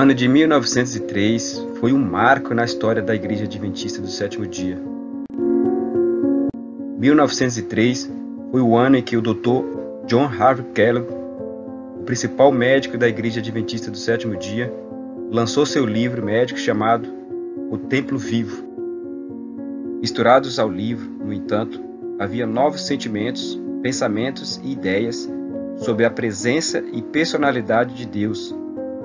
ano de 1903 foi um marco na história da Igreja Adventista do Sétimo Dia. 1903 foi o ano em que o Dr. John Harvey Kellogg, o principal médico da Igreja Adventista do Sétimo Dia, lançou seu livro médico chamado O Templo Vivo. Misturados ao livro, no entanto, havia novos sentimentos, pensamentos e ideias sobre a presença e personalidade de Deus,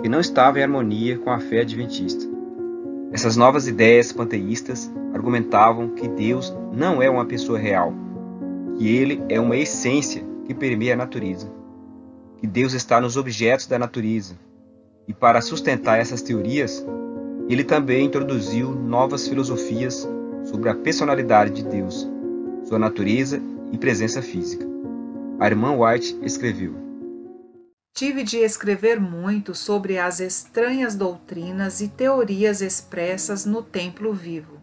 que não estavam em harmonia com a fé adventista. Essas novas ideias panteístas argumentavam que Deus não é uma pessoa real, que Ele é uma essência que permeia a natureza, que Deus está nos objetos da natureza. E para sustentar essas teorias, ele também introduziu novas filosofias sobre a personalidade de Deus, sua natureza e presença física. A irmã White escreveu: Tive de escrever muito sobre as estranhas doutrinas e teorias expressas no Templo Vivo.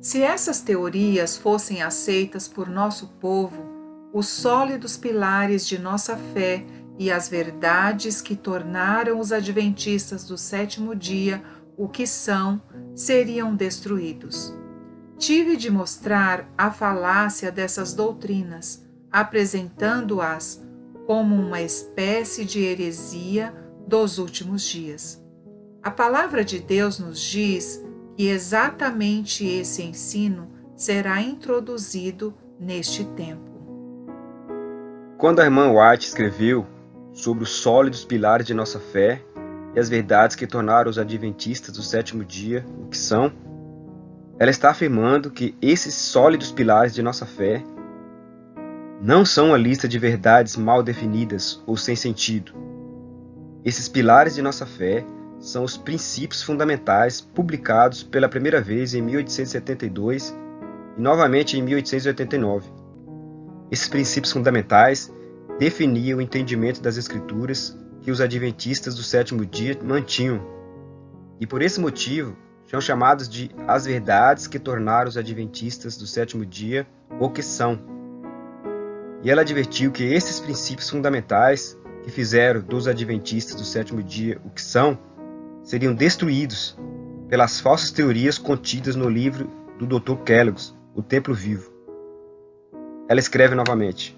Se essas teorias fossem aceitas por nosso povo, os sólidos pilares de nossa fé e as verdades que tornaram os adventistas do sétimo dia o que são, seriam destruídos. Tive de mostrar a falácia dessas doutrinas, apresentando-as como uma espécie de heresia dos últimos dias. A palavra de Deus nos diz que exatamente esse ensino será introduzido neste tempo. Quando a irmã White escreveu sobre os sólidos pilares de nossa fé e as verdades que tornaram os adventistas do sétimo dia o que são, ela está afirmando que esses sólidos pilares de nossa fé não são uma lista de verdades mal definidas ou sem sentido. Esses pilares de nossa fé são os princípios fundamentais publicados pela primeira vez em 1872 e novamente em 1889. Esses princípios fundamentais definiam o entendimento das Escrituras que os adventistas do sétimo dia mantinham, e por esse motivo são chamados de as verdades que tornaram os adventistas do sétimo dia o que são. E ela advertiu que esses princípios fundamentais que fizeram dos adventistas do sétimo dia o que são, seriam destruídos pelas falsas teorias contidas no livro do Dr. Kellogg, O Templo Vivo. Ela escreve novamente: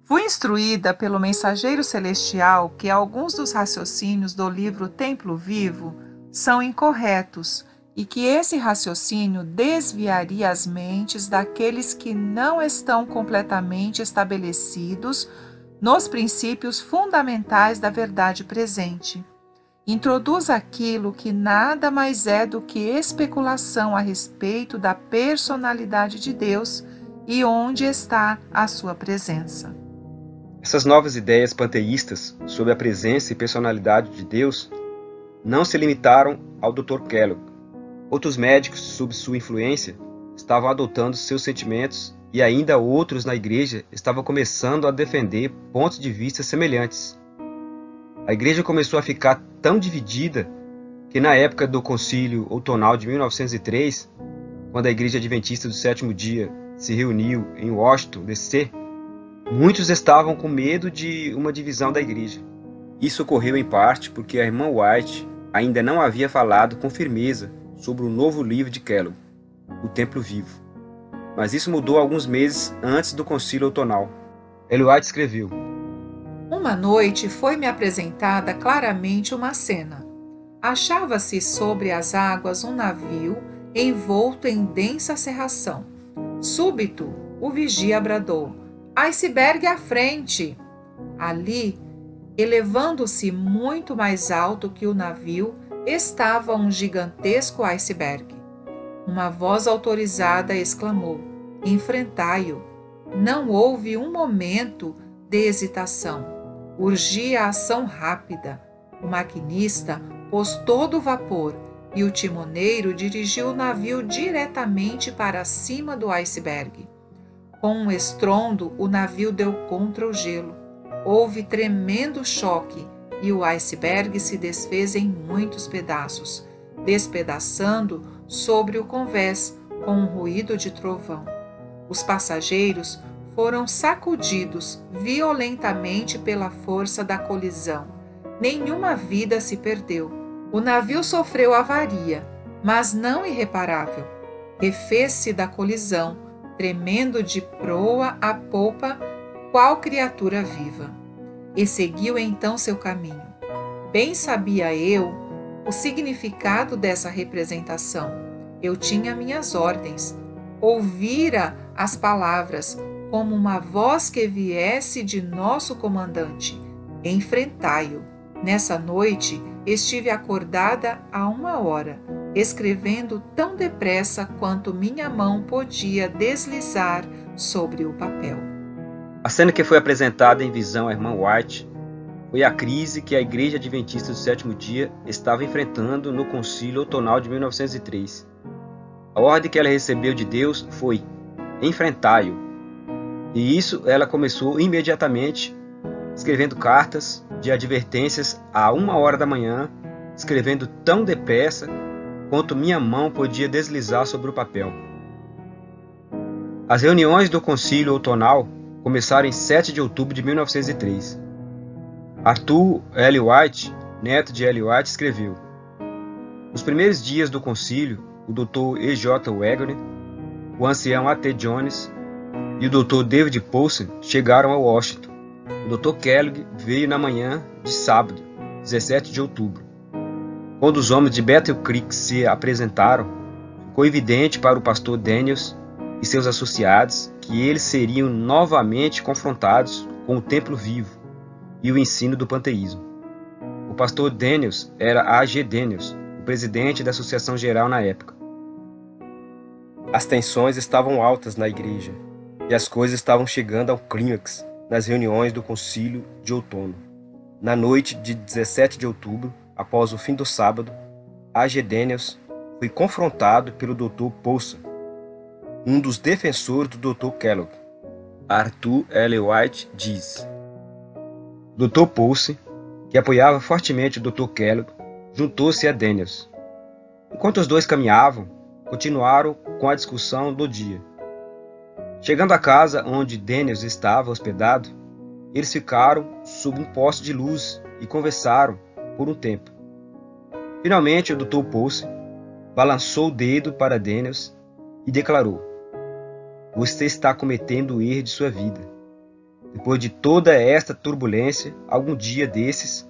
Fui instruída pelo mensageiro celestial que alguns dos raciocínios do livro Templo Vivo são incorretos e que esse raciocínio desviaria as mentes daqueles que não estão completamente estabelecidos nos princípios fundamentais da verdade presente. Introduz aquilo que nada mais é do que especulação a respeito da personalidade de Deus e onde está a sua presença. Essas novas ideias panteístas sobre a presença e personalidade de Deus não se limitaram ao Dr. Kellogg. Outros médicos, sob sua influência, estavam adotando seus sentimentos e ainda outros na igreja estavam começando a defender pontos de vista semelhantes. A igreja começou a ficar tão dividida que na época do concílio outonal de 1903, quando a Igreja Adventista do Sétimo Dia se reuniu em Washington, D.C., muitos estavam com medo de uma divisão da igreja. Isso ocorreu em parte porque a irmã White ainda não havia falado com firmeza sobre o novo livro de Kellogg, O Templo Vivo. Mas isso mudou alguns meses antes do concílio outonal. Ellen White escreveu: Uma noite foi-me apresentada claramente uma cena. Achava-se sobre as águas um navio envolto em densa cerração. Súbito, o vigia bradou: Iceberg à frente! Ali, elevando-se muito mais alto que o navio, estava um gigantesco iceberg. Uma voz autorizada exclamou: Enfrentai-o! Não houve um momento de hesitação. Urgia a ação rápida. O maquinista pôs todo o vapor e o timoneiro dirigiu o navio diretamente para cima do iceberg. Com um estrondo, o navio deu contra o gelo. Houve tremendo choque e o iceberg se desfez em muitos pedaços, despedaçando sobre o convés com um ruído de trovão. Os passageiros foram sacudidos violentamente pela força da colisão. Nenhuma vida se perdeu, O navio sofreu avaria, mas não irreparável. Refez-se da colisão, tremendo de proa a popa, qual criatura viva. E seguiu então seu caminho. Bem sabia eu o significado dessa representação. Eu tinha minhas ordens. Ouvira as palavras, como uma voz que viesse de nosso comandante. Enfrentai-o. Nessa noite, estive acordada há 1 hora, escrevendo tão depressa quanto minha mão podia deslizar sobre o papel. A cena que foi apresentada em visão à irmã White foi a crise que a Igreja Adventista do Sétimo Dia estava enfrentando no Concílio Outonal de 1903. A ordem que ela recebeu de Deus foi: enfrentai-o. E isso ela começou imediatamente, escrevendo cartas de advertências à 1 hora da manhã, escrevendo tão depressa quanto minha mão podia deslizar sobre o papel. As reuniões do Concílio Outonal começaram em 7 de outubro de 1903. Arthur L. White, neto de L. White, escreveu: nos primeiros dias do concílio, o Dr. E. J. Wagner, o ancião A. T. Jones e o Dr. David Paulsen chegaram a Washington. O Dr. Kellogg veio na manhã de sábado, 17 de outubro. Quando os homens de Battle Creek se apresentaram, ficou evidente para o pastor Daniels e seus associados que eles seriam novamente confrontados com o templo vivo e o ensino do panteísmo. O pastor Daniels era A. G. Daniels, o presidente da Associação Geral na época. As tensões estavam altas na igreja e as coisas estavam chegando ao clímax nas reuniões do concílio de outono. Na noite de 17 de outubro, após o fim do sábado, A. G. Daniels foi confrontado pelo Dr. Paulsen, um dos defensores do Dr. Kellogg. Arthur L. White diz: Dr. Paulsen, que apoiava fortemente o Dr. Kellogg, juntou-se a Daniels. Enquanto os dois caminhavam, continuaram com a discussão do dia. Chegando à casa onde Daniels estava hospedado, eles ficaram sob um poste de luz e conversaram por um tempo. Finalmente, o Dr. Paulsen balançou o dedo para Daniels e declarou: você está cometendo o erro de sua vida. Depois de toda esta turbulência, algum dia desses,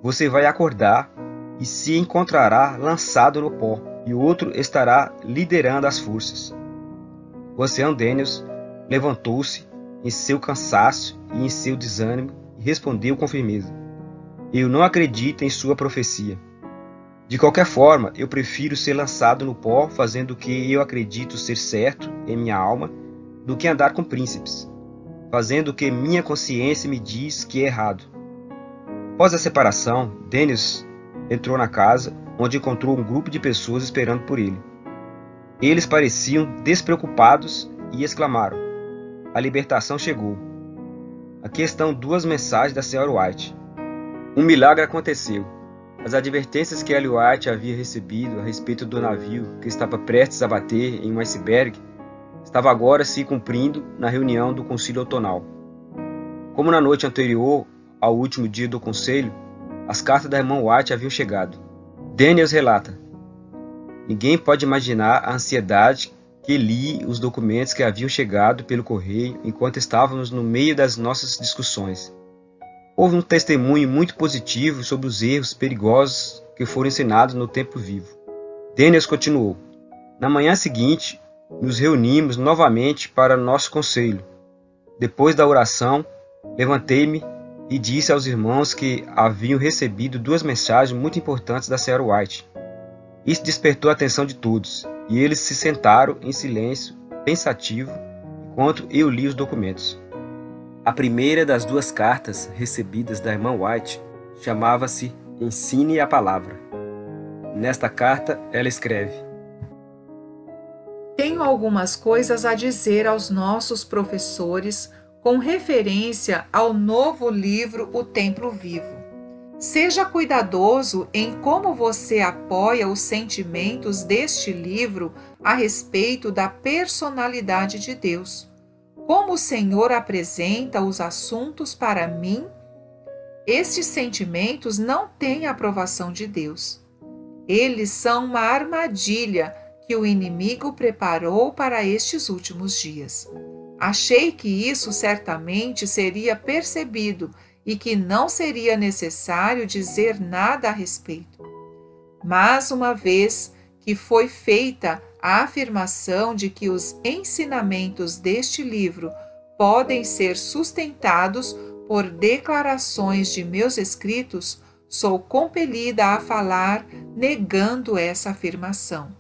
você vai acordar e se encontrará lançado no pó, e o outro estará liderando as forças. O ancião Daniels levantou-se em seu cansaço e em seu desânimo e respondeu com firmeza: eu não acredito em sua profecia. De qualquer forma, eu prefiro ser lançado no pó fazendo o que eu acredito ser certo em minha alma, do que andar com príncipes, fazendo o que minha consciência me diz que é errado. Após a separação, Daniels entrou na casa, onde encontrou um grupo de pessoas esperando por ele. Eles pareciam despreocupados e exclamaram: a libertação chegou. Aqui estão 2 mensagens da Sra. White. Um milagre aconteceu. As advertências que L. White havia recebido a respeito do navio que estava prestes a bater em um iceberg estava agora se cumprindo na reunião do Concílio Outonal. Como na noite anterior ao último dia do conselho, as cartas da irmã White haviam chegado. Daniels relata: ninguém pode imaginar a ansiedade que li os documentos que haviam chegado pelo correio enquanto estávamos no meio das nossas discussões. Houve um testemunho muito positivo sobre os erros perigosos que foram ensinados no tempo vivo. Daniels continuou: na manhã seguinte, nos reunimos novamente para nosso conselho. Depois da oração, levantei-me e disse aos irmãos que haviam recebido 2 mensagens muito importantes da Sra. White. Isso despertou a atenção de todos, e eles se sentaram em silêncio, pensativo, enquanto eu li os documentos. A primeira das 2 cartas recebidas da irmã White chamava-se Ensine a Palavra. Nesta carta, ela escreve: tenho algumas coisas a dizer aos nossos professores com referência ao novo livro O Templo Vivo. Seja cuidadoso em como você apoia os sentimentos deste livro a respeito da personalidade de Deus. Como o Senhor apresenta os assuntos para mim, estes sentimentos não têm a aprovação de Deus. Eles são uma armadilha que o inimigo preparou para estes últimos dias. Achei que isso certamente seria percebido e que não seria necessário dizer nada a respeito. Mas uma vez que foi feita a afirmação de que os ensinamentos deste livro podem ser sustentados por declarações de meus escritos, sou compelida a falar negando essa afirmação.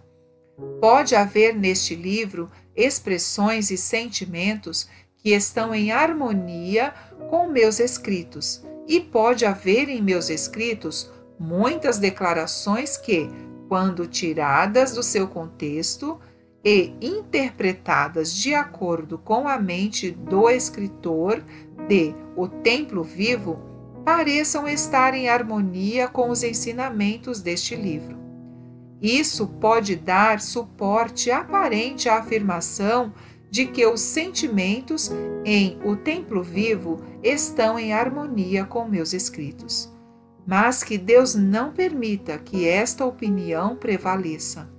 Pode haver neste livro expressões e sentimentos que estão em harmonia com meus escritos, e pode haver em meus escritos muitas declarações que, quando tiradas do seu contexto e interpretadas de acordo com a mente do escritor de O Templo Vivo, pareçam estar em harmonia com os ensinamentos deste livro. Isso pode dar suporte aparente à afirmação de que os sentimentos em O Templo Vivo estão em harmonia com meus escritos. Mas que Deus não permita que esta opinião prevaleça.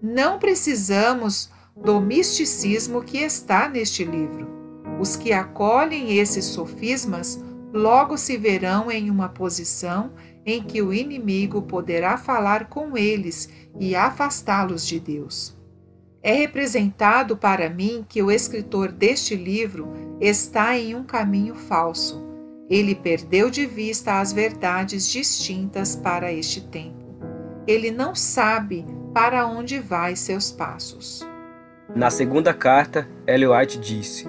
Não precisamos do misticismo que está neste livro. Os que acolhem esses sofismas logo se verão em uma posição em que o inimigo poderá falar com eles e afastá-los de Deus. É representado para mim que o escritor deste livro está em um caminho falso. Ele perdeu de vista as verdades distintas para este tempo. Ele não sabe para onde vai seus passos. Na segunda carta, Ellen White disse: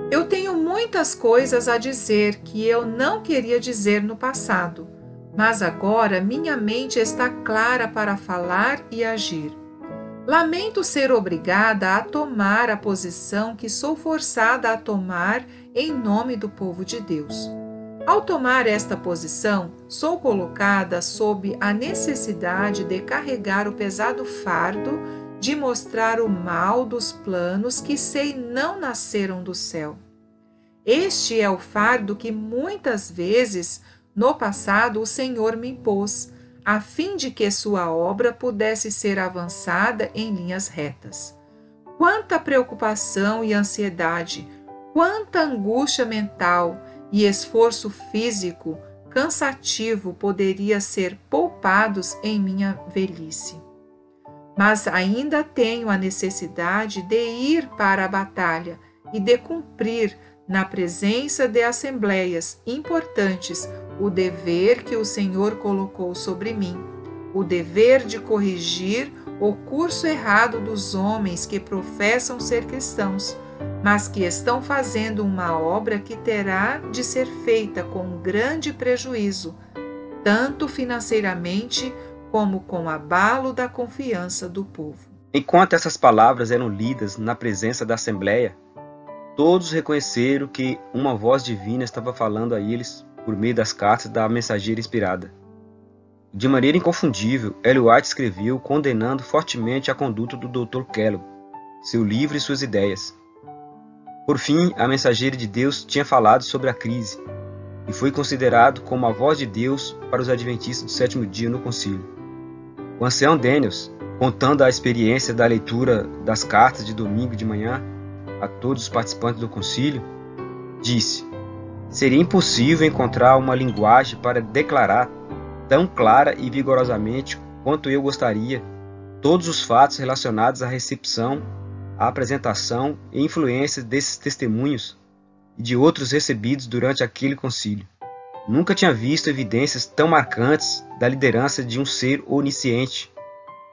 Eu tenho muitas coisas a dizer que eu não queria dizer no passado, mas agora minha mente está clara para falar e agir. Lamento ser obrigada a tomar a posição que sou forçada a tomar em nome do povo de Deus. Ao tomar esta posição, sou colocada sob a necessidade de carregar o pesado fardo de mostrar o mal dos planos que sei não nasceram do céu. Este é o fardo que muitas vezes no passado o Senhor me impôs, a fim de que sua obra pudesse ser avançada em linhas retas. Quanta preocupação e ansiedade, quanta angústia mental e esforço físico cansativo poderia ser poupados em minha velhice. Mas ainda tenho a necessidade de ir para a batalha e de cumprir, na presença de assembleias importantes, o dever que o Senhor colocou sobre mim, o dever de corrigir o curso errado dos homens que professam ser cristãos, mas que estão fazendo uma obra que terá de ser feita com grande prejuízo, tanto financeiramente como com abalo da confiança do povo. Enquanto essas palavras eram lidas na presença da Assembleia, todos reconheceram que uma voz divina estava falando a eles por meio das cartas da mensageira inspirada. De maneira inconfundível, Ellen White escreveu condenando fortemente a conduta do Dr. Kellogg, seu livro e suas ideias. Por fim, a mensageira de Deus tinha falado sobre a crise e foi considerado como a voz de Deus para os adventistas do sétimo dia no concílio. O ancião Daniels, contando a experiência da leitura das cartas de domingo de manhã a todos os participantes do concílio, disse: seria impossível encontrar uma linguagem para declarar tão clara e vigorosamente quanto eu gostaria todos os fatos relacionados à recepção, à apresentação e influência desses testemunhos e de outros recebidos durante aquele concílio. Nunca tinha visto evidências tão marcantes da liderança de um ser onisciente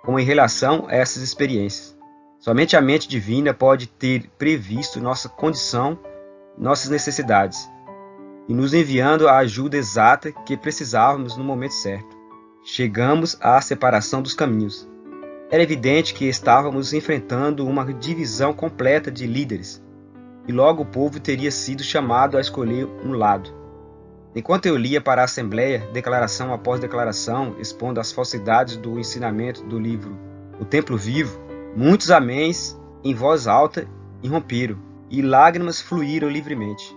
como em relação a essas experiências. Somente a mente divina pode ter previsto nossa condição, nossas necessidades, e nos enviando a ajuda exata que precisávamos no momento certo. Chegamos à separação dos caminhos. Era evidente que estávamos enfrentando uma divisão completa de líderes, e logo o povo teria sido chamado a escolher um lado. Enquanto eu lia para a Assembleia, declaração após declaração, expondo as falsidades do ensinamento do livro O Templo Vivo, muitos améns em voz alta irromperam, e lágrimas fluíram livremente.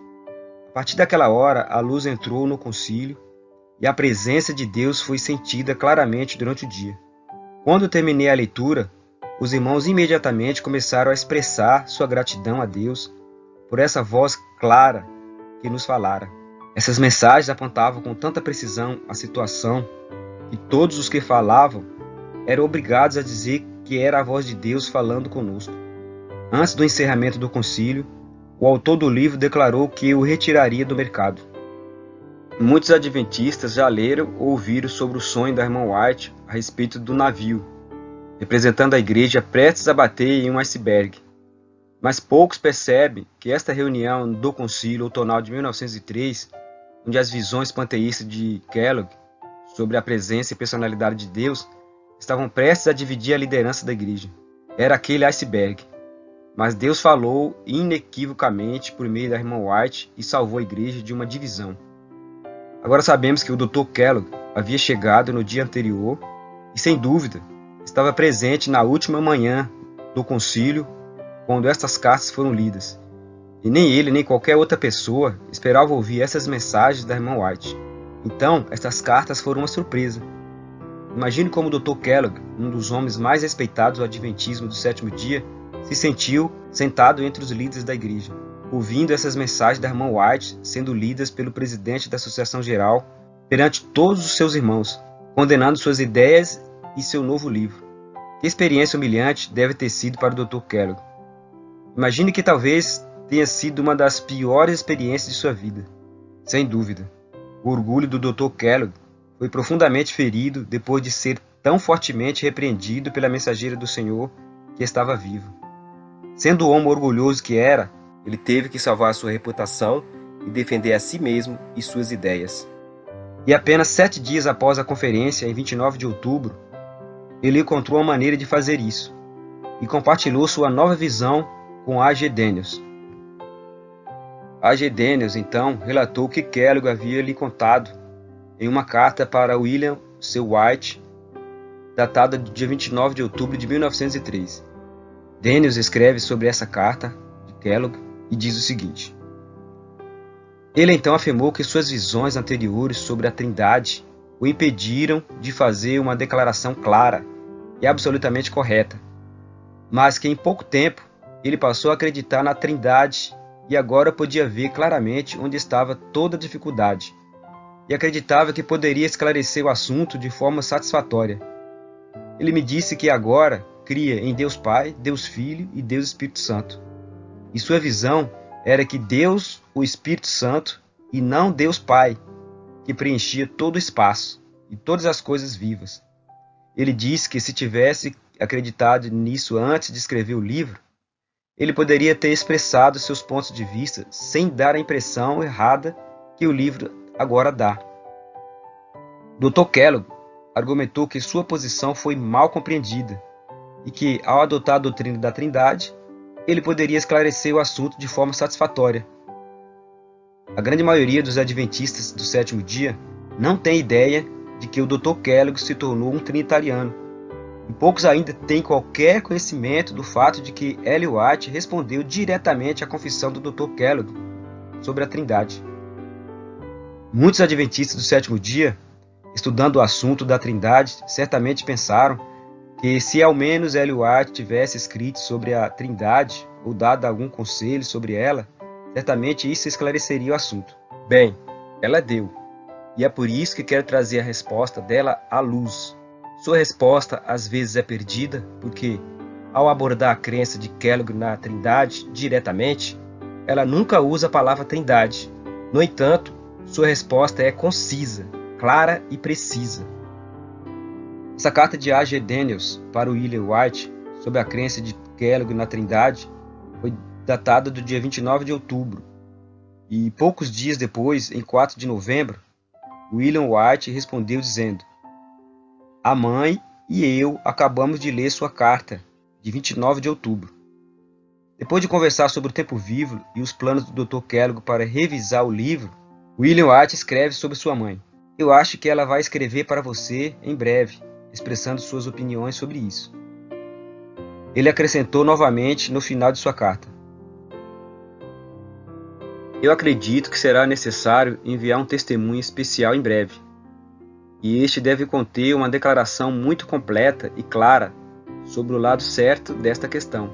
A partir daquela hora, a luz entrou no concílio, e a presença de Deus foi sentida claramente durante o dia. Quando terminei a leitura, os irmãos imediatamente começaram a expressar sua gratidão a Deus por essa voz clara que nos falara. Essas mensagens apontavam com tanta precisão a situação que todos os que falavam eram obrigados a dizer que era a voz de Deus falando conosco. Antes do encerramento do concílio, o autor do livro declarou que o retiraria do mercado. Muitos adventistas já leram ou ouviram sobre o sonho da irmã White a respeito do navio, representando a igreja prestes a bater em um iceberg. Mas poucos percebem que esta reunião do concílio outonal de 1903, onde as visões panteístas de Kellogg sobre a presença e personalidade de Deus estavam prestes a dividir a liderança da igreja. Era aquele iceberg. Mas Deus falou inequivocamente por meio da irmã White e salvou a igreja de uma divisão. Agora sabemos que o Dr. Kellogg havia chegado no dia anterior e, sem dúvida, estava presente na última manhã do concílio quando estas cartas foram lidas. E nem ele, nem qualquer outra pessoa esperava ouvir essas mensagens da irmã White. Então, estas cartas foram uma surpresa. Imagine como o Dr. Kellogg, um dos homens mais respeitados do adventismo do sétimo dia, se sentiu sentado entre os líderes da igreja, ouvindo essas mensagens da irmã White sendo lidas pelo presidente da Associação Geral perante todos os seus irmãos, condenando suas ideias e seu novo livro. Que experiência humilhante deve ter sido para o Dr. Kellogg. Imagine que talvez tenha sido uma das piores experiências de sua vida. Sem dúvida, o orgulho do Dr. Kellogg foi profundamente ferido depois de ser tão fortemente repreendido pela mensageira do Senhor que estava vivo. Sendo o homem orgulhoso que era, ele teve que salvar sua reputação e defender a si mesmo e suas ideias. E apenas 7 dias após a conferência, em 29 de outubro, ele encontrou uma maneira de fazer isso e compartilhou sua nova visão com A.G. Daniels. A.G. Daniels, então, relatou o que Kellogg havia lhe contado em uma carta para William C. White, datada do dia 29 de outubro de 1903. Daniels escreve sobre essa carta de Kellogg e diz o seguinte: ele então afirmou que suas visões anteriores sobre a Trindade o impediram de fazer uma declaração clara e absolutamente correta, mas que em pouco tempo ele passou a acreditar na Trindade e agora podia ver claramente onde estava toda a dificuldade, e acreditava que poderia esclarecer o assunto de forma satisfatória. Ele me disse que agora cria em Deus Pai, Deus Filho e Deus Espírito Santo. E sua visão era que Deus, o Espírito Santo, e não Deus Pai, que preenchia todo o espaço e todas as coisas vivas. Ele disse que se tivesse acreditado nisso antes de escrever o livro, ele poderia ter expressado seus pontos de vista sem dar a impressão errada que o livro agora dá. Dr. Kellogg argumentou que sua posição foi mal compreendida e que, ao adotar a doutrina da Trindade, ele poderia esclarecer o assunto de forma satisfatória. A grande maioria dos adventistas do sétimo dia não tem ideia de que o Dr. Kellogg se tornou um trinitariano, e poucos ainda têm qualquer conhecimento do fato de que Ellen White respondeu diretamente à confissão do Dr. Kellogg sobre a Trindade. Muitos adventistas do sétimo dia, estudando o assunto da Trindade, certamente pensaram que se ao menos Ellen White tivesse escrito sobre a Trindade ou dado algum conselho sobre ela, certamente isso esclareceria o assunto. Bem, ela deu, e é por isso que quero trazer a resposta dela à luz. Sua resposta às vezes é perdida, porque, ao abordar a crença de Kellogg na Trindade diretamente, ela nunca usa a palavra Trindade. No entanto, sua resposta é concisa, clara e precisa. Essa carta de A.G. Daniels para William White sobre a crença de Kellogg na Trindade foi datada do dia 29 de outubro. E poucos dias depois, em 4 de novembro, William White respondeu dizendo: a mãe e eu acabamos de ler sua carta, de 29 de outubro. Depois de conversar sobre o tempo vivo e os planos do Dr. Kellogg para revisar o livro, William White escreve sobre sua mãe: eu acho que ela vai escrever para você em breve, expressando suas opiniões sobre isso. Ele acrescentou novamente no final de sua carta: eu acredito que será necessário enviar um testemunho especial em breve, e este deve conter uma declaração muito completa e clara sobre o lado certo desta questão,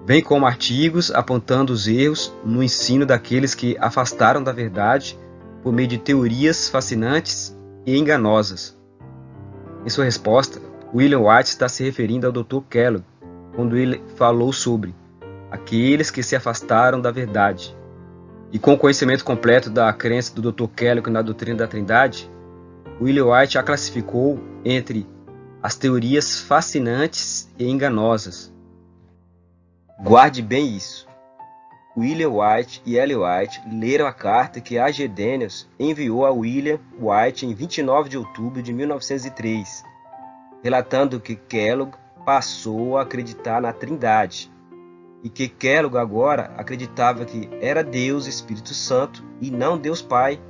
bem como artigos apontando os erros no ensino daqueles que afastaram da verdade por meio de teorias fascinantes e enganosas. Em sua resposta, William White está se referindo ao Dr. Kellogg quando ele falou sobre aqueles que se afastaram da verdade. E com o conhecimento completo da crença do Dr. Kellogg na doutrina da Trindade, William White a classificou entre as teorias fascinantes e enganosas. Guarde bem isso. William White e Ellen White leram a carta que A. G. Daniels enviou a William White em 29 de outubro de 1903, relatando que Kellogg passou a acreditar na Trindade, e que Kellogg agora acreditava que era Deus Espírito Santo e não Deus Pai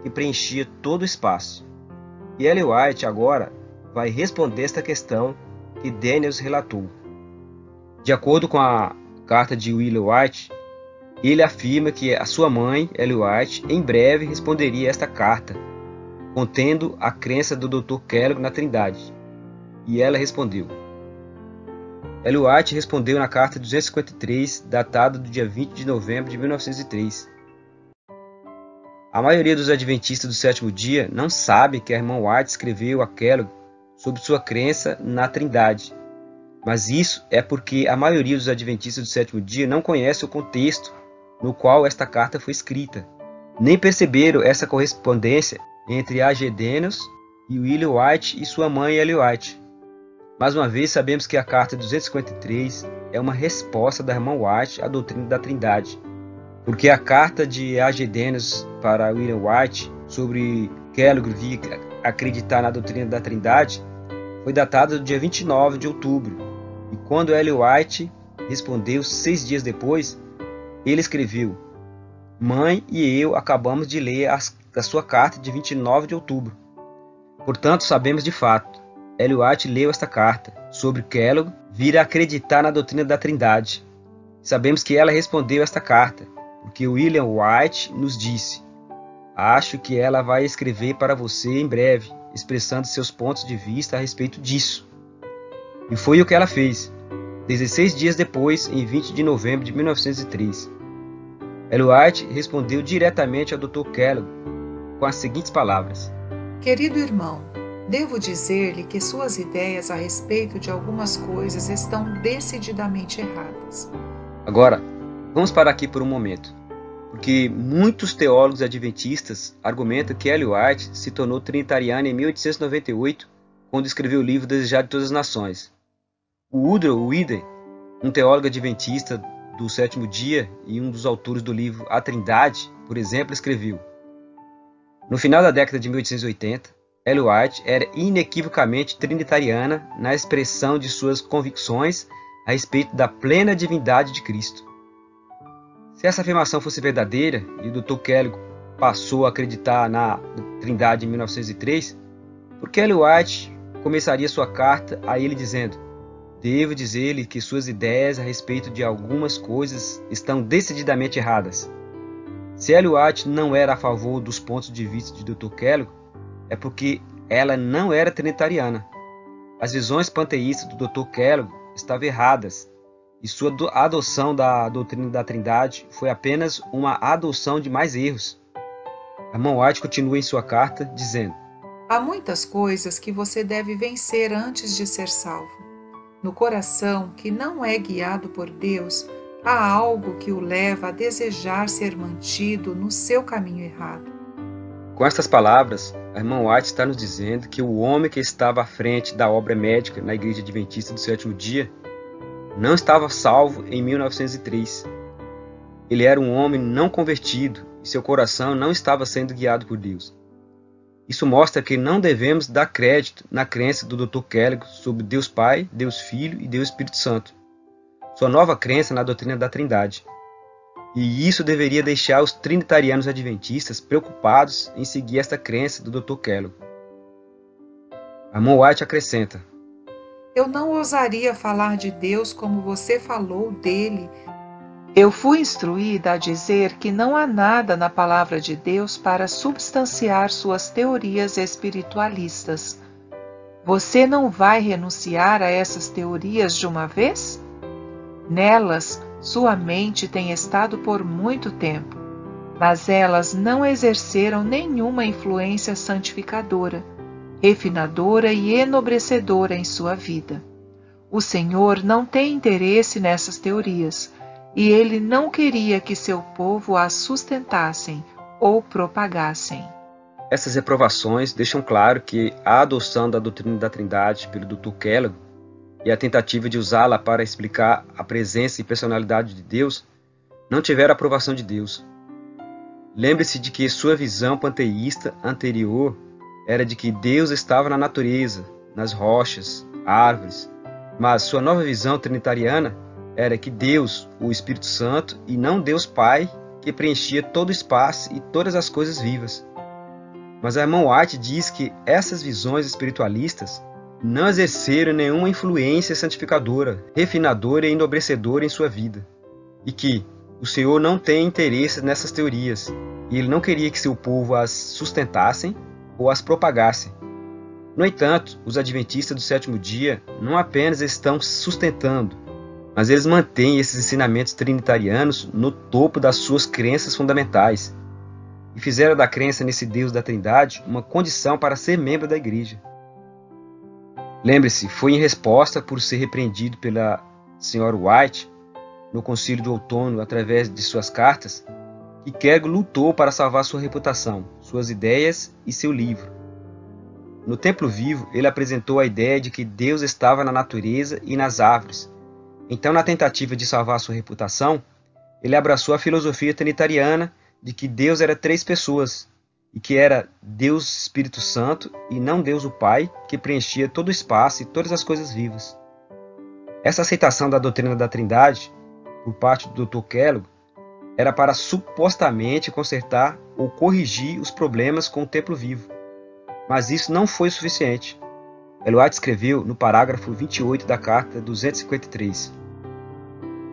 que preenchia todo o espaço. E Ellen White agora vai responder esta questão que Daniels relatou. De acordo com a carta de William White, ele afirma que a sua mãe, Ellen White, em breve responderia esta carta, contendo a crença do Dr. Kellogg na Trindade. E ela respondeu. Ellen White respondeu na carta 253, datada do dia 20 de novembro de 1903. A maioria dos adventistas do sétimo dia não sabe que a irmã White escreveu a Kellogg sobre sua crença na Trindade. Mas isso é porque a maioria dos adventistas do sétimo dia não conhece o contexto no qual esta carta foi escrita, nem perceberam essa correspondência entre A. G. Daniels e William White e sua mãe Ellen White. Mais uma vez, sabemos que a carta 253 é uma resposta da irmã White à doutrina da Trindade, porque a carta de A. G. Daniels para William White sobre Kellogg vir acreditar na doutrina da Trindade foi datada do dia 29 de outubro, e quando Ellen White respondeu 6 dias depois, ele escreveu: Mãe e eu acabamos de ler a sua carta de 29 de outubro. Portanto, sabemos de fato, Ellen White leu esta carta sobre Kellogg vir a acreditar na doutrina da Trindade. Sabemos que ela respondeu esta carta, porque William White nos disse: Acho que ela vai escrever para você em breve, expressando seus pontos de vista a respeito disso. E foi o que ela fez, 16 dias depois, em 20 de novembro de 1903. Ellen White respondeu diretamente ao Dr. Kellogg com as seguintes palavras: Querido irmão, devo dizer-lhe que suas ideias a respeito de algumas coisas estão decididamente erradas. Agora, vamos parar aqui por um momento, porque muitos teólogos adventistas argumentam que Ellen White se tornou trinitariana em 1898, quando escreveu o livro Desejado de Todas as Nações. O Woodrow Wilson, um teólogo adventista do sétimo dia e um dos autores do livro A Trindade, por exemplo, escreveu: No final da década de 1880, Ellen White era inequivocamente trinitariana na expressão de suas convicções a respeito da plena divindade de Cristo. Se essa afirmação fosse verdadeira e o Dr. Kellogg passou a acreditar na Trindade em 1903, por que Ellen White começaria sua carta a ele dizendo: Devo dizer-lhe que suas ideias a respeito de algumas coisas estão decididamente erradas. Se Ellen White não era a favor dos pontos de vista de Dr. Kellogg, é porque ela não era trinitariana. As visões panteístas do Dr. Kellogg estavam erradas, e sua adoção da doutrina da Trindade foi apenas uma adoção de mais erros. A irmã White continua em sua carta dizendo: Há muitas coisas que você deve vencer antes de ser salvo. No coração que não é guiado por Deus, há algo que o leva a desejar ser mantido no seu caminho errado. Com estas palavras, a irmã White está nos dizendo que o homem que estava à frente da obra médica na Igreja Adventista do Sétimo Dia não estava salvo em 1903. Ele era um homem não convertido e seu coração não estava sendo guiado por Deus. Isso mostra que não devemos dar crédito na crença do Dr. Kellogg sobre Deus Pai, Deus Filho e Deus Espírito Santo, sua nova crença na doutrina da Trindade. E isso deveria deixar os trinitarianos adventistas preocupados em seguir esta crença do Dr. Kellogg. A irmã White acrescenta: Eu não ousaria falar de Deus como você falou dele, Eu fui instruída a dizer que não há nada na palavra de Deus para substanciar suas teorias espiritualistas. Você não vai renunciar a essas teorias de uma vez? Nelas, sua mente tem estado por muito tempo, mas elas não exerceram nenhuma influência santificadora, refinadora e enobrecedora em sua vida. O Senhor não tem interesse nessas teorias, e Ele não queria que seu povo as sustentassem ou propagassem. Essas reprovações deixam claro que a adoção da doutrina da Trindade pelo Dr. Kellogg e a tentativa de usá-la para explicar a presença e personalidade de Deus não tiveram a aprovação de Deus. Lembre-se de que sua visão panteísta anterior era de que Deus estava na natureza, nas rochas, árvores, mas sua nova visão trinitariana era que Deus, o Espírito Santo, e não Deus Pai, que preenchia todo o espaço e todas as coisas vivas. Mas a irmã White diz que essas visões espiritualistas não exerceram nenhuma influência santificadora, refinadora e enobrecedora em sua vida, e que o Senhor não tem interesse nessas teorias, e Ele não queria que seu povo as sustentassem ou as propagassem. No entanto, os adventistas do sétimo dia não apenas estão sustentando, mas eles mantêm esses ensinamentos trinitarianos no topo das suas crenças fundamentais, e fizeram da crença nesse Deus da Trindade uma condição para ser membro da igreja. Lembre-se, foi em resposta por ser repreendido pela Sra. White no Concílio do Outono através de suas cartas que Kellogg lutou para salvar sua reputação, suas ideias e seu livro. No Templo Vivo, ele apresentou a ideia de que Deus estava na natureza e nas árvores. Então, na tentativa de salvar sua reputação, ele abraçou a filosofia trinitariana de que Deus era três pessoas, e que era Deus Espírito Santo e não Deus o Pai, que preenchia todo o espaço e todas as coisas vivas. Essa aceitação da doutrina da Trindade, por parte do Dr. Kellogg, era para supostamente consertar ou corrigir os problemas com o Templo Vivo. Mas isso não foi suficiente. Ellen White escreveu no parágrafo 28 da carta 253.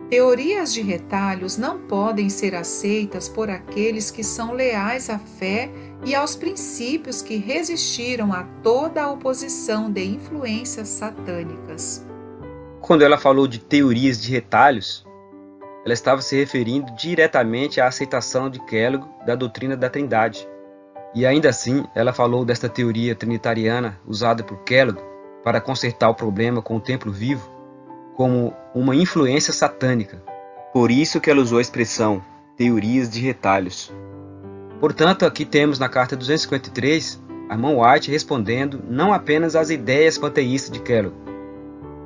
Teorias de retalhos não podem ser aceitas por aqueles que são leais à fé e aos princípios que resistiram a toda a oposição de influências satânicas. Quando ela falou de teorias de retalhos, ela estava se referindo diretamente à aceitação de Kellogg da doutrina da Trindade. E ainda assim, ela falou desta teoria trinitariana usada por Kellogg para consertar o problema com o Templo Vivo como uma influência satânica. Por isso que ela usou a expressão teorias de retalhos. Portanto, aqui temos na carta 253 a irmã White respondendo não apenas às ideias panteístas de Kellogg,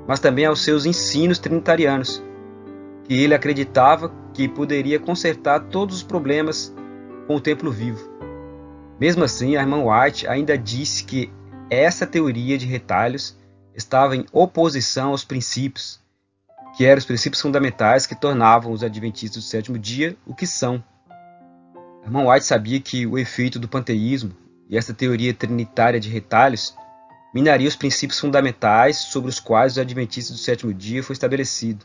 mas também aos seus ensinos trinitarianos, que ele acreditava que poderia consertar todos os problemas com o Templo Vivo. Mesmo assim, a irmã White ainda disse que essa teoria de retalhos estava em oposição aos princípios, que eram os princípios fundamentais que tornavam os adventistas do sétimo dia o que são. A irmã White sabia que o efeito do panteísmo e essa teoria trinitária de retalhos minaria os princípios fundamentais sobre os quais os adventistas do sétimo dia foi estabelecido,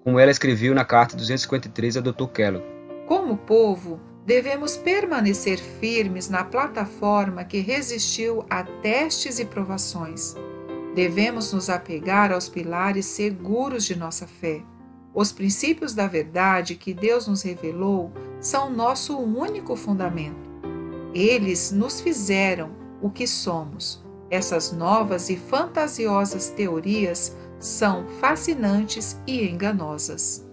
como ela escreveu na carta 253 a Dr. Kellogg. Como povo, devemos permanecer firmes na plataforma que resistiu a testes e provações. Devemos nos apegar aos pilares seguros de nossa fé. Os princípios da verdade que Deus nos revelou são nosso único fundamento. Eles nos fizeram o que somos. Essas novas e fantasiosas teorias são fascinantes e enganosas.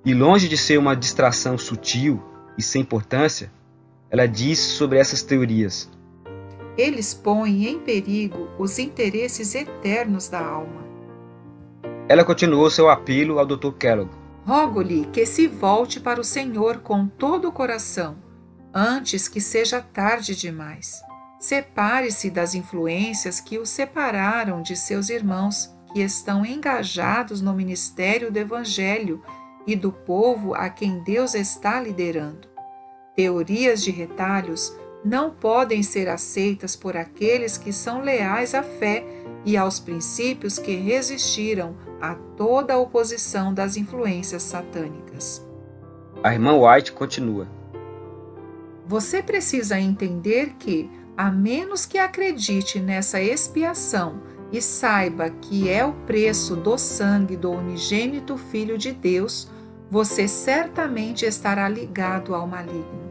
E longe de ser uma distração sutil e sem importância, ela diz sobre essas teorias: eles põem em perigo os interesses eternos da alma. Ela continuou seu apelo ao Dr. Kellogg. Rogo-lhe que se volte para o Senhor com todo o coração, antes que seja tarde demais. Separe-se das influências que o separaram de seus irmãos, que estão engajados no ministério do Evangelho e do povo a quem Deus está liderando. Teorias de retalhos não podem ser aceitas por aqueles que são leais à fé e aos princípios que resistiram a toda a oposição das influências satânicas. A irmã White continua. Você precisa entender que, a menos que acredite nessa expiação e saiba que é o preço do sangue do unigênito Filho de Deus, você certamente estará ligado ao maligno.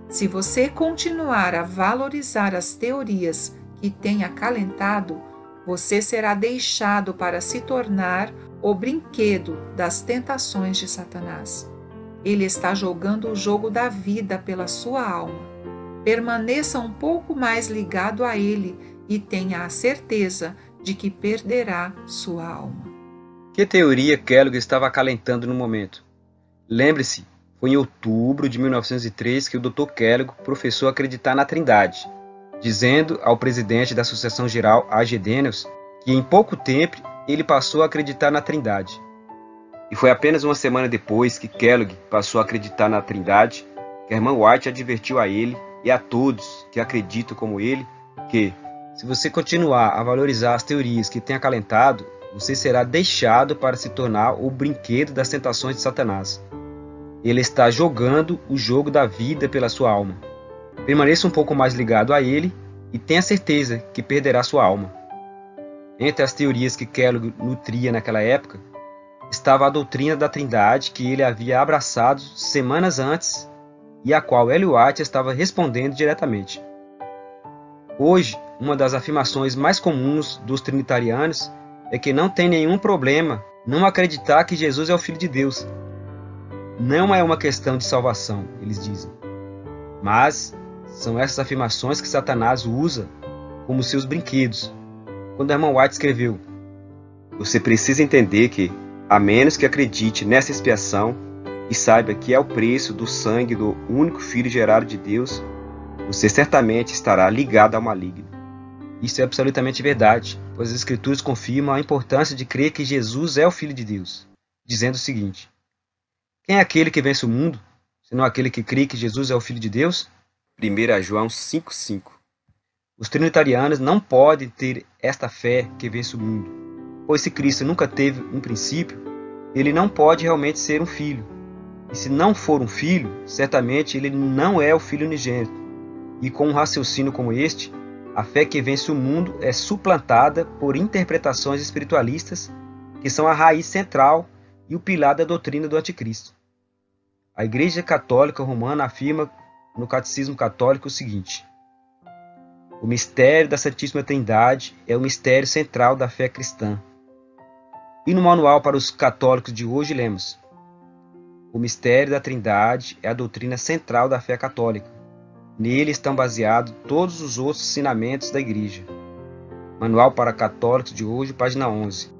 Se você continuar a valorizar as teorias que tem acalentado, você será deixado para se tornar o brinquedo das tentações de Satanás. Ele está jogando o jogo da vida pela sua alma. Permaneça um pouco mais ligado a ele e tenha a certeza de que perderá sua alma. Que teoria Kellogg estava acalentando no momento? Lembre-se, foi em outubro de 1903 que o Dr. Kellogg professou acreditar na Trindade, dizendo ao presidente da Associação Geral, A.G. Daniels, que em pouco tempo ele passou a acreditar na Trindade. E foi apenas uma semana depois que Kellogg passou a acreditar na Trindade que a irmã White advertiu a ele e a todos que acreditam como ele que, se você continuar a valorizar as teorias que tem acalentado, você será deixado para se tornar o brinquedo das tentações de Satanás. Ele está jogando o jogo da vida pela sua alma. Permaneça um pouco mais ligado a ele e tenha certeza que perderá sua alma. Entre as teorias que Kellogg nutria naquela época, estava a doutrina da Trindade que ele havia abraçado semanas antes e a qual Ellen White estava respondendo diretamente. Hoje, uma das afirmações mais comuns dos trinitarianos é que não tem nenhum problema não acreditar que Jesus é o Filho de Deus. Não é uma questão de salvação, eles dizem. Mas são essas afirmações que Satanás usa como seus brinquedos. Quando a irmã White escreveu: você precisa entender que, a menos que acredite nessa expiação e saiba que é o preço do sangue do único Filho gerado de Deus, você certamente estará ligado ao maligno. Isso é absolutamente verdade, pois as Escrituras confirmam a importância de crer que Jesus é o Filho de Deus, dizendo o seguinte: quem é aquele que vence o mundo, senão aquele que crê que Jesus é o Filho de Deus? 1 João 5,5. Os trinitarianos não podem ter esta fé que vence o mundo, pois se Cristo nunca teve um princípio, ele não pode realmente ser um filho. E se não for um filho, certamente ele não é o Filho unigênito. E com um raciocínio como este, a fé que vence o mundo é suplantada por interpretações espiritualistas que são a raiz central e o pilar da doutrina do anticristo. A Igreja Católica Romana afirma no Catecismo Católico o seguinte: o mistério da Santíssima Trindade é o mistério central da fé cristã. E no manual para os católicos de hoje lemos: o mistério da Trindade é a doutrina central da fé católica. Nele estão baseados todos os outros ensinamentos da Igreja. Manual para católicos de hoje, página 11.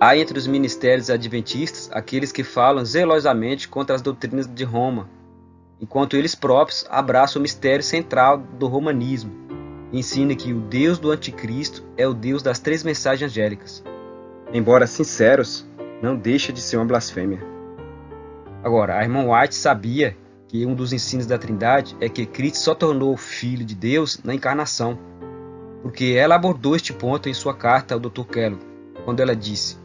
Há entre os ministérios adventistas aqueles que falam zelosamente contra as doutrinas de Roma, enquanto eles próprios abraçam o mistério central do romanismo e ensinam que o Deus do anticristo é o Deus das três mensagens angélicas. Embora sinceros, não deixa de ser uma blasfêmia. Agora, a irmã White sabia que um dos ensinos da Trindade é que Cristo só tornou Filho de Deus na encarnação, porque ela abordou este ponto em sua carta ao Dr. Kellogg, quando ela disse: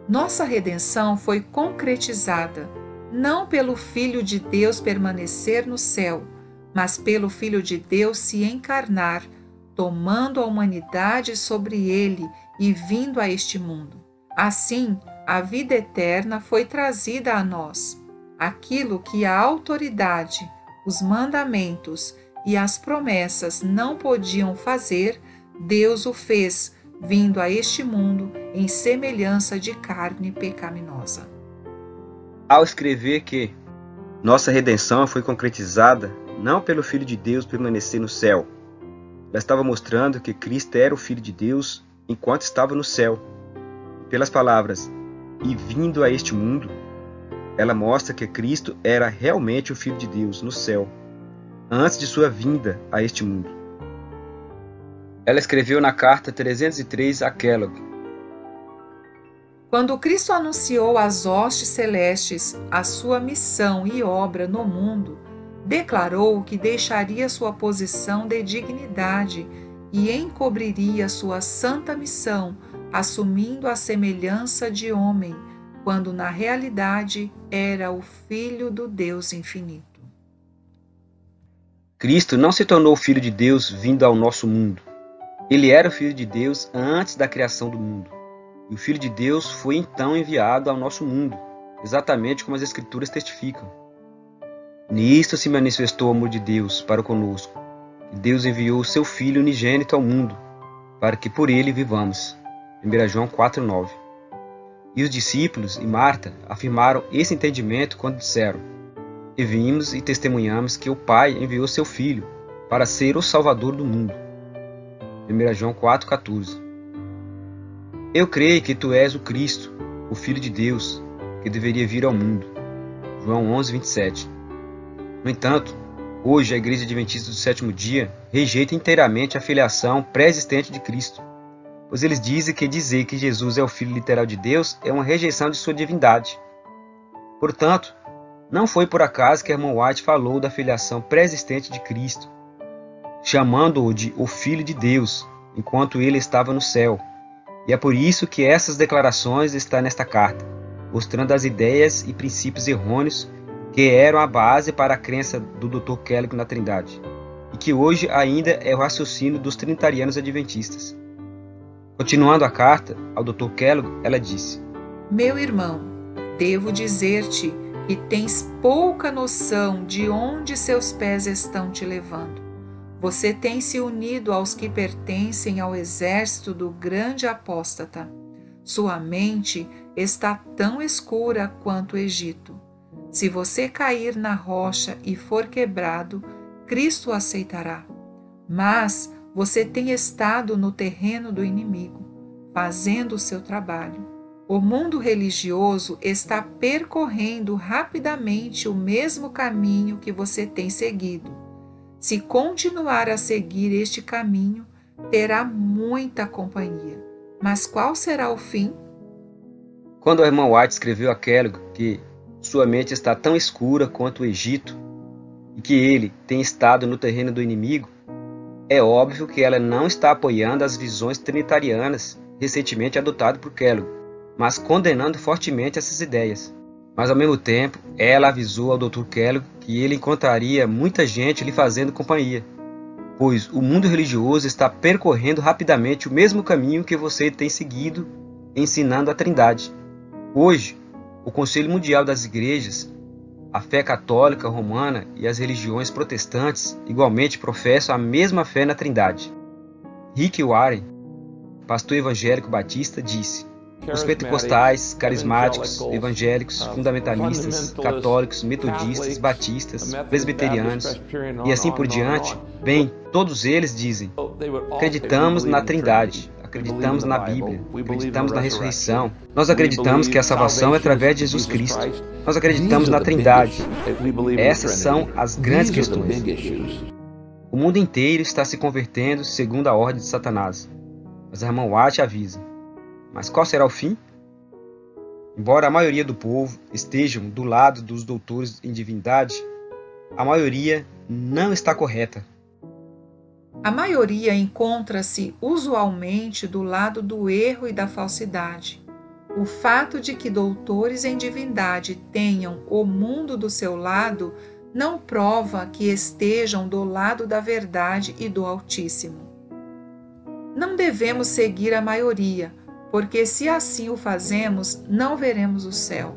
nossa redenção foi concretizada, não pelo Filho de Deus permanecer no céu, mas pelo Filho de Deus se encarnar, tomando a humanidade sobre ele e vindo a este mundo. Assim, a vida eterna foi trazida a nós. Aquilo que a autoridade, os mandamentos e as promessas não podiam fazer, Deus o fez, vindo a este mundo em semelhança de carne pecaminosa. Ao escrever que nossa redenção foi concretizada não pelo Filho de Deus permanecer no céu, ela estava mostrando que Cristo era o Filho de Deus enquanto estava no céu. Pelas palavras "e vindo a este mundo", ela mostra que Cristo era realmente o Filho de Deus no céu, antes de sua vinda a este mundo. Ela escreveu na carta 303 a Kellogg: quando Cristo anunciou às hostes celestes a sua missão e obra no mundo, Declarou que deixaria sua posição de dignidade e encobriria sua santa missão, assumindo a semelhança de homem, quando na realidade era o Filho do Deus infinito. Cristo não se tornou Filho de Deus vindo ao nosso mundo. Ele era o Filho de Deus antes da criação do mundo. E o Filho de Deus foi então enviado ao nosso mundo, exatamente como as Escrituras testificam. Nisto se manifestou o amor de Deus para conosco, que Deus enviou o seu Filho unigênito ao mundo, para que por ele vivamos. 1 João 4,9. E os discípulos e Marta afirmaram esse entendimento quando disseram: E vimos e testemunhamos que o Pai enviou seu Filho para ser o Salvador do mundo. 1 João 4,14. Eu creio que tu és o Cristo, o Filho de Deus, que deveria vir ao mundo. João 11:27. No entanto, hoje a Igreja Adventista do Sétimo Dia rejeita inteiramente a filiação pré-existente de Cristo, pois eles dizem que dizer que Jesus é o Filho literal de Deus é uma rejeição de sua divindade. Portanto, não foi por acaso que a irmã White falou da filiação pré-existente de Cristo, chamando-o de o Filho de Deus, enquanto ele estava no céu. E é por isso que essas declarações estão nesta carta, mostrando as ideias e princípios errôneos que eram a base para a crença do Dr. Kellogg na Trindade, e que hoje ainda é o raciocínio dos trinitarianos adventistas. Continuando a carta ao Dr. Kellogg, ela disse: Meu irmão, devo dizer-te que tens pouca noção de onde seus pés estão te levando. Você tem se unido aos que pertencem ao exército do grande apóstata. Sua mente está tão escura quanto o Egito. Se você cair na rocha e for quebrado, Cristo o aceitará. Mas você tem estado no terreno do inimigo, fazendo o seu trabalho. O mundo religioso está percorrendo rapidamente o mesmo caminho que você tem seguido. Se continuar a seguir este caminho, terá muita companhia. Mas qual será o fim? Quando a irmã White escreveu a Kellogg que sua mente está tão escura quanto o Egito e que ele tem estado no terreno do inimigo, é óbvio que ela não está apoiando as visões trinitarianas recentemente adotadas por Kellogg, mas condenando fortemente essas ideias. Mas ao mesmo tempo, ela avisou ao Dr. Kellogg que ele encontraria muita gente lhe fazendo companhia, pois o mundo religioso está percorrendo rapidamente o mesmo caminho que você tem seguido, ensinando a Trindade. Hoje, o Conselho Mundial das Igrejas, a fé católica romana e as religiões protestantes igualmente professam a mesma fé na Trindade. Rick Warren, pastor evangélico batista, disse: os pentecostais, carismáticos, evangélicos, fundamentalistas, católicos, metodistas, batistas, presbiterianos e assim por diante, bem, todos eles dizem: acreditamos na Trindade, acreditamos na Bíblia, acreditamos na ressurreição, nós acreditamos que a salvação é através de Jesus Cristo, nós acreditamos na Trindade. Essas são as grandes questões. O mundo inteiro está se convertendo segundo a ordem de Satanás, mas a irmã White avisa: mas qual será o fim? Embora a maioria do povo estejam do lado dos doutores em divindade, a maioria não está correta. A maioria encontra-se usualmente do lado do erro e da falsidade. O fato de que doutores em divindade tenham o mundo do seu lado não prova que estejam do lado da verdade e do Altíssimo. Não devemos seguir a maioria, porque se assim o fazemos, não veremos o céu.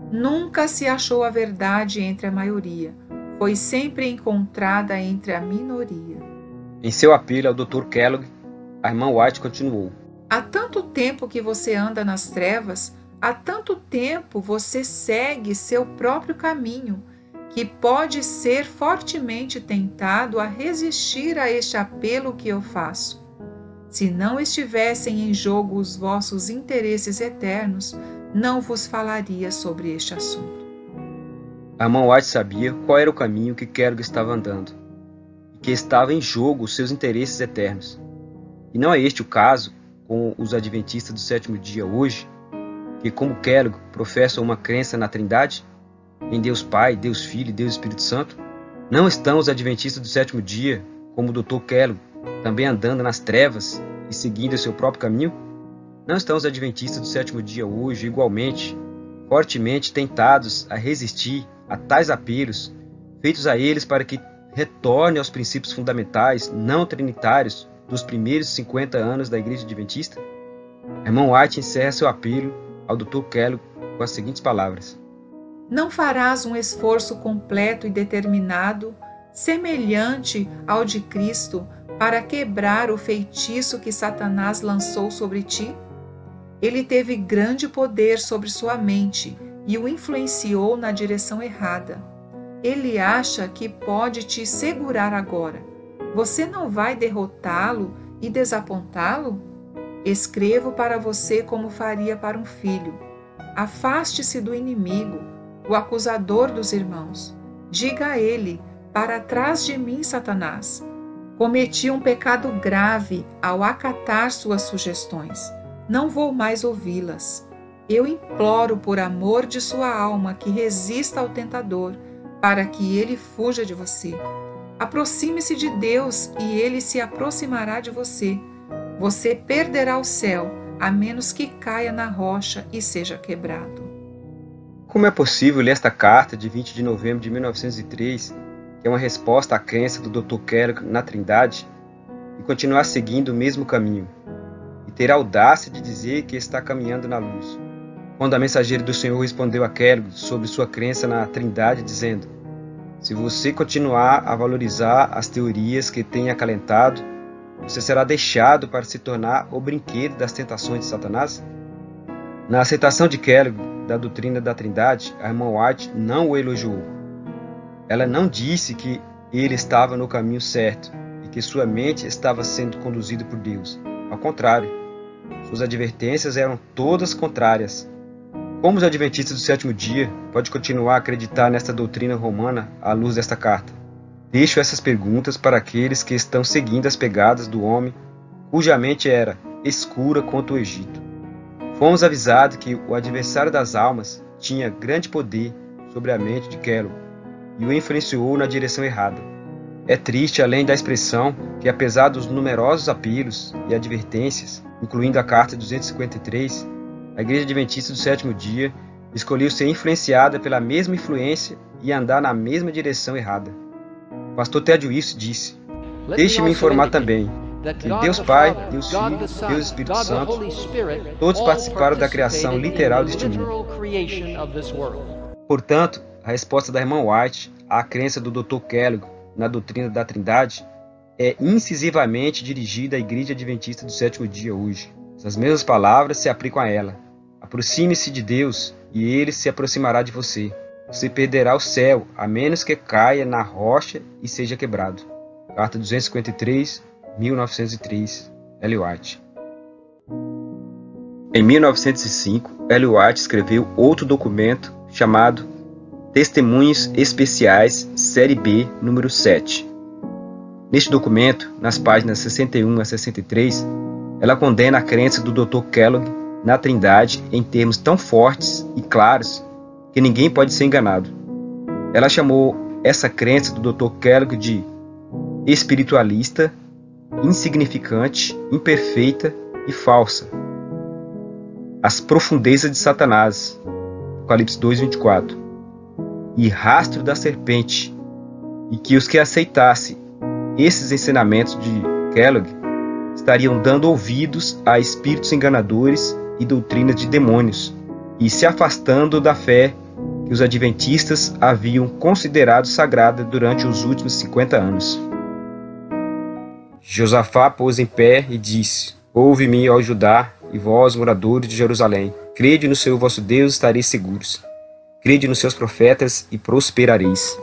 Nunca se achou a verdade entre a maioria, foi sempre encontrada entre a minoria. Em seu apelo ao Dr. Kellogg, a irmã White continuou: há tanto tempo que você anda nas trevas, há tanto tempo você segue seu próprio caminho, que pode ser fortemente tentado a resistir a este apelo que eu faço. Se não estivessem em jogo os vossos interesses eternos, não vos falaria sobre este assunto. A irmã White sabia qual era o caminho que Kellogg estava andando, e que estava em jogo os seus interesses eternos. E não é este o caso com os adventistas do sétimo dia hoje, que como Kellogg professam uma crença na Trindade? em Deus Pai, Deus Filho e Deus Espírito Santo? Não estão os adventistas do sétimo dia, como o Dr. Kellogg, também andando nas trevas e seguindo o seu próprio caminho? Não estão os adventistas do sétimo dia hoje, igualmente, fortemente tentados a resistir a tais apelos, feitos a eles para que retorne aos princípios fundamentais não trinitários dos primeiros 50 anos da Igreja Adventista? Irmão White encerra seu apelo ao Dr. Kellogg com as seguintes palavras: Não farás um esforço completo e determinado, semelhante ao de Cristo, para quebrar o feitiço que Satanás lançou sobre ti? Ele teve grande poder sobre sua mente e o influenciou na direção errada. Ele acha que pode te segurar agora. Você não vai derrotá-lo e desapontá-lo? Escrevo para você como faria para um filho. Afaste-se do inimigo, o acusador dos irmãos. Diga a ele: para trás de mim, Satanás. Cometi um pecado grave ao acatar suas sugestões. Não vou mais ouvi-las. Eu imploro por amor de sua alma que resista ao tentador, para que ele fuja de você. Aproxime-se de Deus e ele se aproximará de você. Você perderá o céu, a menos que caia na rocha e seja quebrado. Como é possível ler esta carta de 20 de novembro de 1903, que é uma resposta à crença do Dr. Kellogg na Trindade, e continuar seguindo o mesmo caminho, e ter a audácia de dizer que está caminhando na luz, quando a mensageira do Senhor respondeu a Kellogg sobre sua crença na Trindade, dizendo: se você continuar a valorizar as teorias que tem acalentado, você será deixado para se tornar o brinquedo das tentações de Satanás? Na aceitação de Kellogg da doutrina da Trindade, a irmã White não o elogiou. Ela não disse que ele estava no caminho certo e que sua mente estava sendo conduzida por Deus. Ao contrário, suas advertências eram todas contrárias. Como os adventistas do sétimo dia podem continuar a acreditar nesta doutrina romana à luz desta carta? Deixo essas perguntas para aqueles que estão seguindo as pegadas do homem cuja mente era escura quanto o Egito. Fomos avisados que o adversário das almas tinha grande poder sobre a mente de Kellogg e o influenciou na direção errada. É triste, além da expressão, que apesar dos numerosos apelos e advertências, incluindo a carta 253, a Igreja Adventista do sétimo dia escolheu ser influenciada pela mesma influência e andar na mesma direção errada. O pastor Ted Wilson disse: deixe-me informar também que Deus Pai, Deus Filho, Deus Espírito Santo, todos participaram da criação literal deste mundo. Portanto, a resposta da irmã White à crença do Dr. Kellogg na doutrina da Trindade é incisivamente dirigida à Igreja Adventista do sétimo dia hoje. Essas mesmas palavras se aplicam a ela. Aproxime-se de Deus e ele se aproximará de você. Você perderá o céu, a menos que caia na rocha e seja quebrado. Carta 253, 1903, Ellen White. Em 1905, Ellen White escreveu outro documento chamado Testemunhos Especiais, Série B, número 7. Neste documento, nas páginas 61 a 63, ela condena a crença do Dr. Kellogg na Trindade em termos tão fortes e claros que ninguém pode ser enganado. Ela chamou essa crença do Dr. Kellogg de espiritualista, insignificante, imperfeita e falsa. As profundezas de Satanás, Apocalipse 2:24, e rastro da serpente, e que os que aceitassem esses ensinamentos de Kellogg estariam dando ouvidos a espíritos enganadores e doutrinas de demônios, e se afastando da fé que os adventistas haviam considerado sagrada durante os últimos 50 anos. Josafá pôs em pé e disse: ouve-me, ó Judá, e vós, moradores de Jerusalém, crede no Senhor vosso Deus e estareis seguros. Crede nos seus profetas e prosperareis.